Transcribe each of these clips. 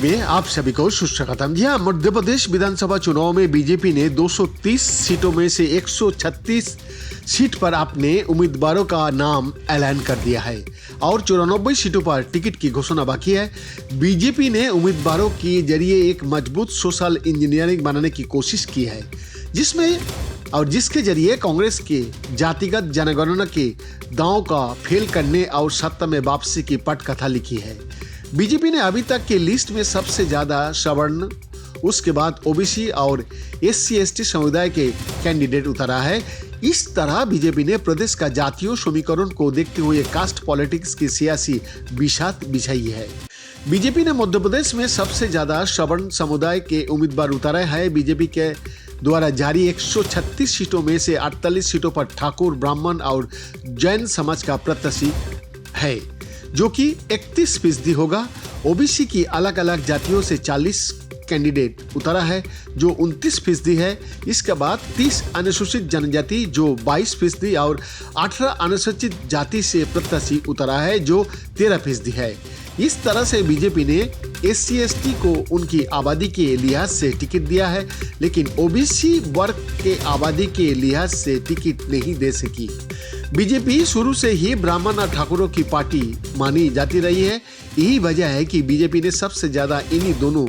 में आप सभी को सुस्वागतम। जी हाँ, मध्य प्रदेश विधानसभा चुनाव में बीजेपी ने 230 सीटों में से 136 सीट पर अपने उम्मीदवारों का नाम ऐलान कर दिया है और 94 सीटों पर टिकट की घोषणा बाकी है। बीजेपी ने उम्मीदवारों के जरिए एक मजबूत सोशल इंजीनियरिंग बनाने की कोशिश की है, जिसके जरिए कांग्रेस के जातिगत जनगणना के दांव का फेल करने और सत्ता में वापसी की पटकथा लिखी है। बीजेपी ने अभी तक की लिस्ट में सबसे ज्यादा सवर्ण, उसके बाद ओबीसी और SC/ST समुदाय के कैंडिडेट उतारा है। इस तरह बीजेपी ने प्रदेश का जातीय समीकरण को देखते हुए कास्ट पॉलिटिक्स की सियासी बिसात बिछाई है। बीजेपी ने मध्य प्रदेश में सबसे ज्यादा सवर्ण समुदाय के उम्मीदवार उतारे हैं। बीजेपी के द्वारा जारी 136 सीटों में से 48 सीटों पर ठाकुर, ब्राह्मण और जैन समाज का प्रत्याशी है, जो कि 31% होगा। ओबीसी की अलग अलग जातियों से 40 कैंडिडेट उतारा है, जो 29% है। इसके बाद 30 अनुसूचित जनजाति जो 22% और 18 अनुसूचित जाति से प्रत्याशी उतारा है, जो 13% है। इस तरह से बीजेपी ने SC/ST को उनकी आबादी के लिहाज से टिकट दिया है, लेकिन ओबीसी वर्ग के आबादी के लिहाज से टिकट नहीं दे सकी। बीजेपी शुरू से ही ब्राह्मण और ठाकुरों की पार्टी मानी जाती रही है। यही वजह है कि बीजेपी ने सबसे ज्यादा इन्हीं दोनों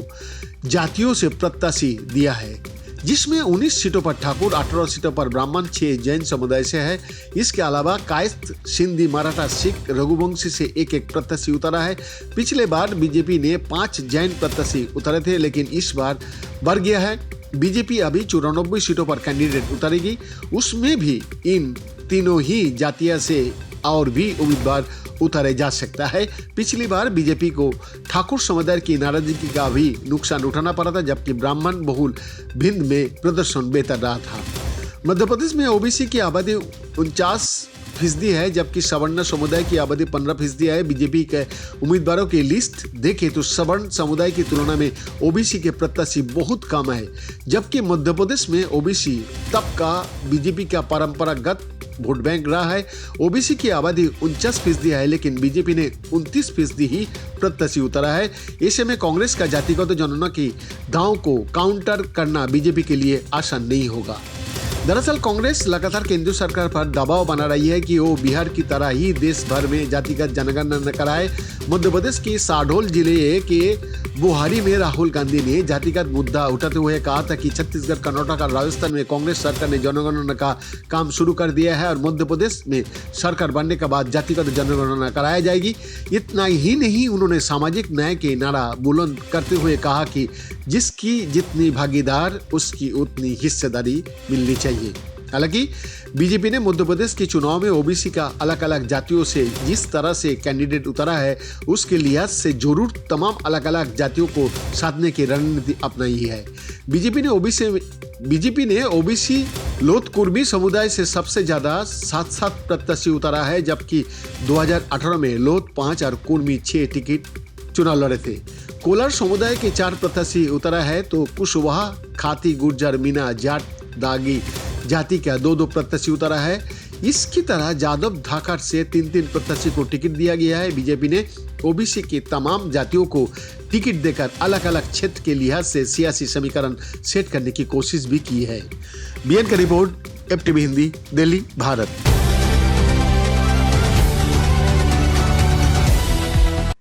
जातियों से प्रत्याशी दिया है, जिसमें 19 सीटों पर ठाकुर, 18 सीटों पर ब्राह्मण, 6 जैन समुदाय से है। इसके अलावा कायस्थ, सिंधी, मराठा, सिख, रघुवंशी से एक प्रत्याशी उतारा है। पिछले बार बीजेपी ने 5 जैन प्रत्याशी उतारे थे, लेकिन इस बार बढ़ गया है। बीजेपी अभी 94 सीटों पर कैंडिडेट उतारेगी, उसमें भी इन तीनों ही जातियों से और भी उम्मीदवार उतारे जा सकता है। पिछली बार बीजेपी को ठाकुर समुदाय की नाराजगी का भी नुकसान उठाना पड़ा था, जबकि ब्राह्मण बहुल भिंड में प्रदर्शन बेहतर रहा था। मध्य प्रदेश में ओबीसी की आबादी 49% है, जबकि सवर्ण समुदाय की आबादी 15% है। बीजेपी के उम्मीदवारों की लिस्ट देखें तो सवर्ण समुदाय की तुलना में ओबीसी के प्रत्याशी बहुत कम है, जबकि मध्य प्रदेश में ओबीसी तबका बीजेपी का परंपरागत वोट बैंक रहा है। ओबीसी की आबादी 49% है, लेकिन बीजेपी ने 29% ही प्रत्याशी उतारा है। ऐसे में कांग्रेस का जातिगत जनगणना की दांव को काउंटर करना बीजेपी के लिए आसान नहीं होगा। दरअसल कांग्रेस लगातार केंद्र सरकार पर दबाव बना रही है कि वो बिहार की तरह ही देश भर में जातिगत जनगणना कराए। मध्य प्रदेश के शहडोल जिले के बोहारी में राहुल गांधी ने जातिगत मुद्दा उठाते हुए कहा था कि छत्तीसगढ़, कर्नाटक और राजस्थान में कांग्रेस सरकार ने जनगणना का काम शुरू कर दिया है और मध्य प्रदेश में सरकार बनने के बाद जातिगत जनगणना कराया जाएगी। इतना ही नहीं, उन्होंने सामाजिक न्याय के नारा बुलंद करते हुए कहा कि जिसकी जितनी भागीदार उसकी उतनी हिस्सेदारी मिलनी चाहिए। हालांकि बीजेपी ने मध्य प्रदेश के चुनाव में ओबीसी का अलग अलग जातियों से जिस तरह से कैंडिडेट उतारा है, उसके लिहाज से जरूर तमाम अलग अलग जातियों को साधने की रणनीति अपनाई है। बीजेपी ने ओबीसी लोथ कुर्मी समुदाय से सबसे ज्यादा 7 प्रत्याशी उतारा है, जबकि 2018 में लोथ 5 और कुर्मी 6 टिकट चुनाव लड़े थे। कोलार समुदाय के 4 प्रत्याशी उतारा है, तो कुशवाहा, खाती, गुर्जर, मीना, जाट, दागी जाति का 2 प्रत्याशी उतारा है। इसकी तरह जादव, धाकर से 3 प्रत्याशी को टिकट दिया गया है। बीजेपी ने ओबीसी के तमाम जातियों को टिकट देकर अलग अलग क्षेत्र के लिहाज से सियासी समीकरण सेट करने की कोशिश भी की है। BN का रिपोर्ट, FTV हिंदी, दिल्ली, भारत।